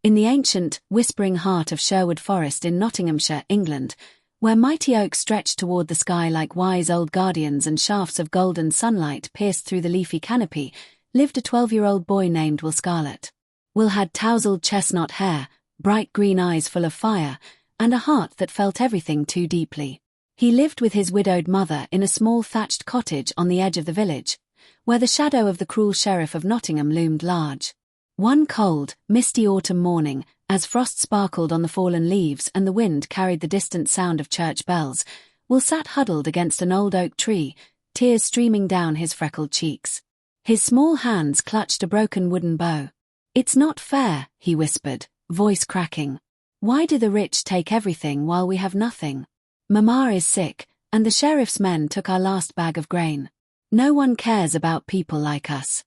In the ancient, whispering heart of Sherwood Forest in Nottinghamshire, England, where mighty oaks stretched toward the sky like wise old guardians and shafts of golden sunlight pierced through the leafy canopy, lived a 12-year-old boy named Will Scarlet. Will had tousled chestnut hair, bright green eyes full of fire, and a heart that felt everything too deeply. He lived with his widowed mother in a small thatched cottage on the edge of the village, where the shadow of the cruel Sheriff of Nottingham loomed large. One cold, misty autumn morning, as frost sparkled on the fallen leaves and the wind carried the distant sound of church bells, Will sat huddled against an old oak tree, tears streaming down his freckled cheeks. His small hands clutched a broken wooden bow. "It's not fair," he whispered, voice cracking. "Why do the rich take everything while we have nothing? Mama is sick, and the sheriff's men took our last bag of grain. No one cares about people like us."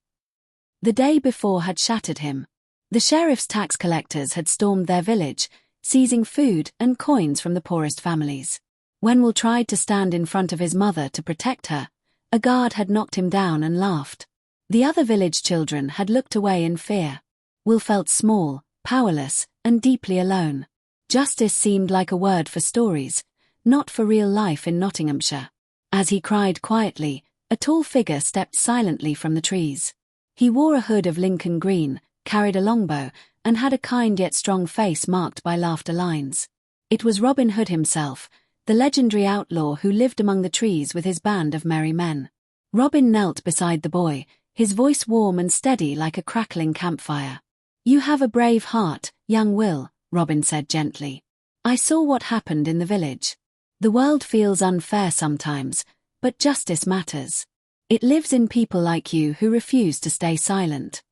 The day before had shattered him. The sheriff's tax collectors had stormed their village, seizing food and coins from the poorest families. When Will tried to stand in front of his mother to protect her, a guard had knocked him down and laughed. The other village children had looked away in fear. Will felt small, powerless, and deeply alone. Justice seemed like a word for stories, not for real life in Nottinghamshire. As he cried quietly, a tall figure stepped silently from the trees. He wore a hood of Lincoln green, carried a longbow, and had a kind yet strong face marked by laughter lines. It was Robin Hood himself, the legendary outlaw who lived among the trees with his band of merry men. Robin knelt beside the boy, his voice warm and steady like a crackling campfire. "You have a brave heart, young Will," Robin said gently. "I saw what happened in the village. The world feels unfair sometimes, but justice matters. It lives in people like you who refuse to stay silent."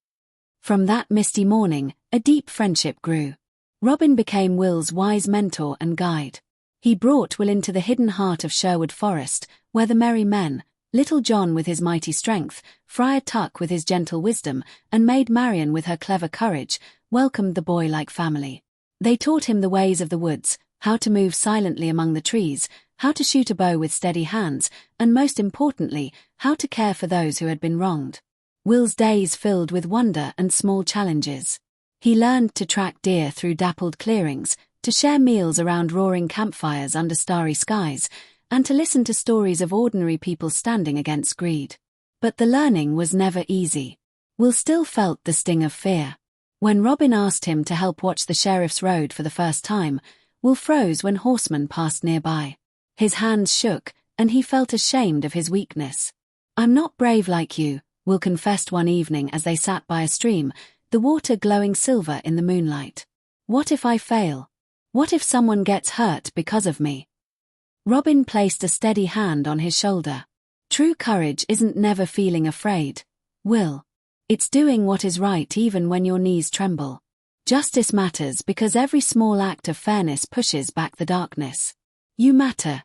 From that misty morning, a deep friendship grew. Robin became Will's wise mentor and guide. He brought Will into the hidden heart of Sherwood Forest, where the merry men, Little John with his mighty strength, Friar Tuck with his gentle wisdom, and Maid Marian with her clever courage, welcomed the boy like family. They taught him the ways of the woods, how to move silently among the trees, how to shoot a bow with steady hands, and most importantly, how to care for those who had been wronged. Will's days filled with wonder and small challenges. He learned to track deer through dappled clearings, to share meals around roaring campfires under starry skies, and to listen to stories of ordinary people standing against greed. But the learning was never easy. Will still felt the sting of fear. When Robin asked him to help watch the sheriff's road for the first time, Will froze when horsemen passed nearby. His hands shook, and he felt ashamed of his weakness. "I'm not brave like you," Will confessed one evening as they sat by a stream, the water glowing silver in the moonlight. "What if I fail? What if someone gets hurt because of me?" Robin placed a steady hand on his shoulder. "True courage isn't never feeling afraid, Will. It's doing what is right even when your knees tremble. Justice matters because every small act of fairness pushes back the darkness. You matter."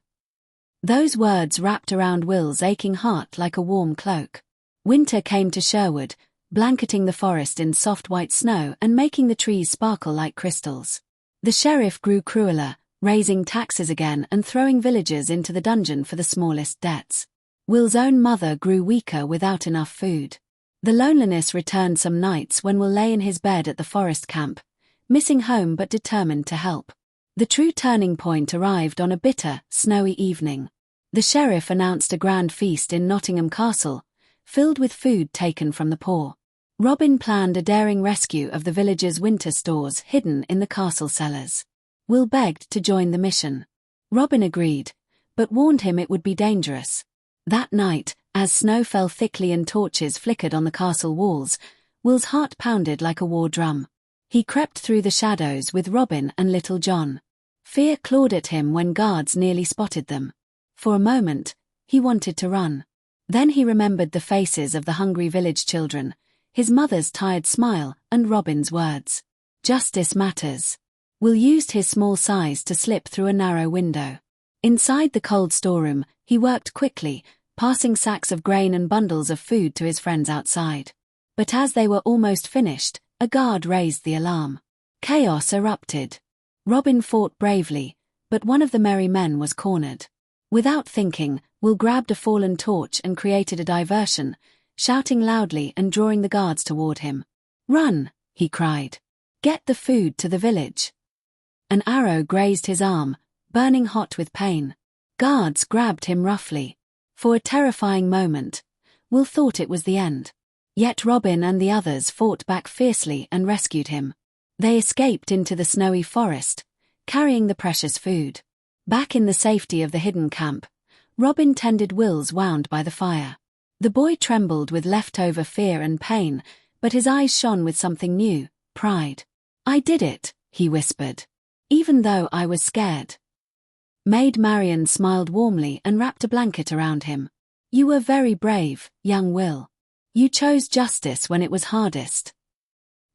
Those words wrapped around Will's aching heart like a warm cloak. Winter came to Sherwood, blanketing the forest in soft white snow and making the trees sparkle like crystals. The sheriff grew crueler, raising taxes again and throwing villagers into the dungeon for the smallest debts. Will's own mother grew weaker without enough food. The loneliness returned some nights when Will lay in his bed at the forest camp, missing home but determined to help. The true turning point arrived on a bitter, snowy evening. The sheriff announced a grand feast in Nottingham Castle, filled with food taken from the poor. Robin planned a daring rescue of the villagers' winter stores hidden in the castle cellars. Will begged to join the mission. Robin agreed, but warned him it would be dangerous. That night, as snow fell thickly and torches flickered on the castle walls, Will's heart pounded like a war drum. He crept through the shadows with Robin and Little John. Fear clawed at him when guards nearly spotted them. For a moment, he wanted to run. Then he remembered the faces of the hungry village children, his mother's tired smile, and Robin's words. Justice matters. Will used his small size to slip through a narrow window. Inside the cold storeroom, he worked quickly, passing sacks of grain and bundles of food to his friends outside. But as they were almost finished, a guard raised the alarm. Chaos erupted. Robin fought bravely, but one of the merry men was cornered. Without thinking, Will grabbed a fallen torch and created a diversion, shouting loudly and drawing the guards toward him. "Run!" he cried. Get the food to the village. An arrow grazed his arm, burning hot with pain. Guards grabbed him roughly. For a terrifying moment, Will thought it was the end. Yet Robin and the others fought back fiercely and rescued him. They escaped into the snowy forest, carrying the precious food. Back in the safety of the hidden camp, Robin tended Will's wound by the fire. The boy trembled with leftover fear and pain, but his eyes shone with something new, pride. "I did it," he whispered. "Even though I was scared." Maid Marian smiled warmly and wrapped a blanket around him. "You were very brave, young Will. You chose justice when it was hardest."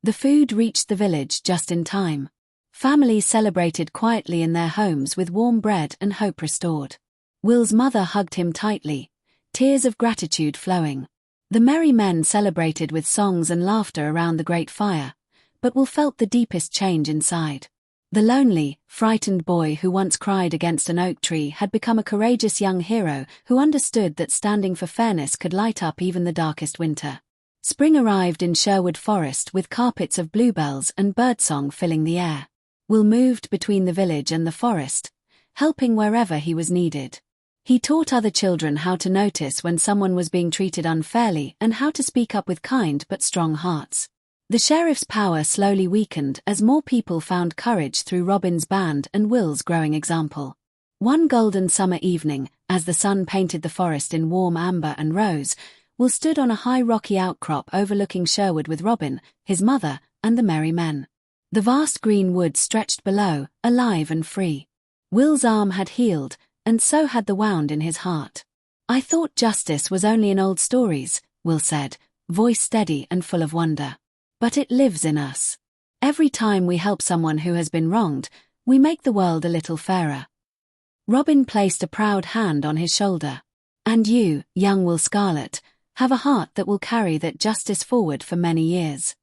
The food reached the village just in time. Families celebrated quietly in their homes with warm bread and hope restored. Will's mother hugged him tightly, tears of gratitude flowing. The merry men celebrated with songs and laughter around the great fire, but Will felt the deepest change inside. The lonely, frightened boy who once cried against an oak tree had become a courageous young hero who understood that standing for fairness could light up even the darkest winter. Spring arrived in Sherwood Forest with carpets of bluebells and birdsong filling the air. Will moved between the village and the forest, helping wherever he was needed. He taught other children how to notice when someone was being treated unfairly and how to speak up with kind but strong hearts. The sheriff's power slowly weakened as more people found courage through Robin's band and Will's growing example. One golden summer evening, as the sun painted the forest in warm amber and rose, Will stood on a high rocky outcrop overlooking Sherwood with Robin, his mother, and the merry men. The vast green woods stretched below, alive and free. Will's arm had healed, and so had the wound in his heart. "I thought justice was only in old stories," Will said, voice steady and full of wonder. "But it lives in us. Every time we help someone who has been wronged, we make the world a little fairer." Robin placed a proud hand on his shoulder. "And you, young Will Scarlet, have a heart that will carry that justice forward for many years."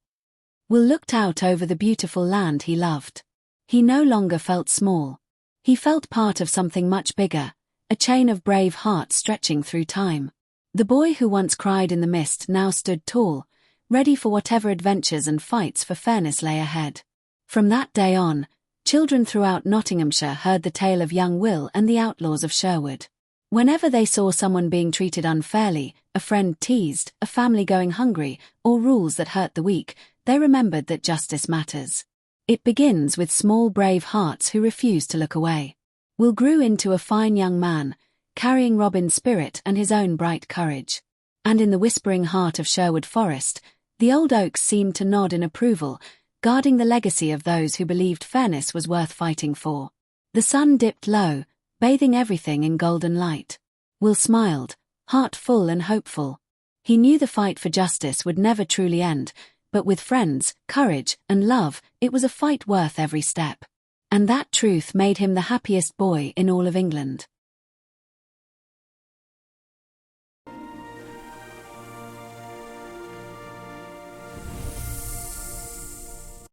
Will looked out over the beautiful land he loved. He no longer felt small. He felt part of something much bigger, a chain of brave hearts stretching through time. The boy who once cried in the mist now stood tall, ready for whatever adventures and fights for fairness lay ahead. From that day on, children throughout Nottinghamshire heard the tale of young Will and the outlaws of Sherwood. Whenever they saw someone being treated unfairly, a friend teased, a family going hungry, or rules that hurt the weak, they remembered that justice matters. It begins with small brave hearts who refuse to look away. Will grew into a fine young man, carrying Robin's spirit and his own bright courage. And in the whispering heart of Sherwood Forest, the old oaks seemed to nod in approval, guarding the legacy of those who believed fairness was worth fighting for. The sun dipped low, bathing everything in golden light. Will smiled, heart full and hopeful. He knew the fight for justice would never truly end, but with friends, courage, and love, it was a fight worth every step. And that truth made him the happiest boy in all of England.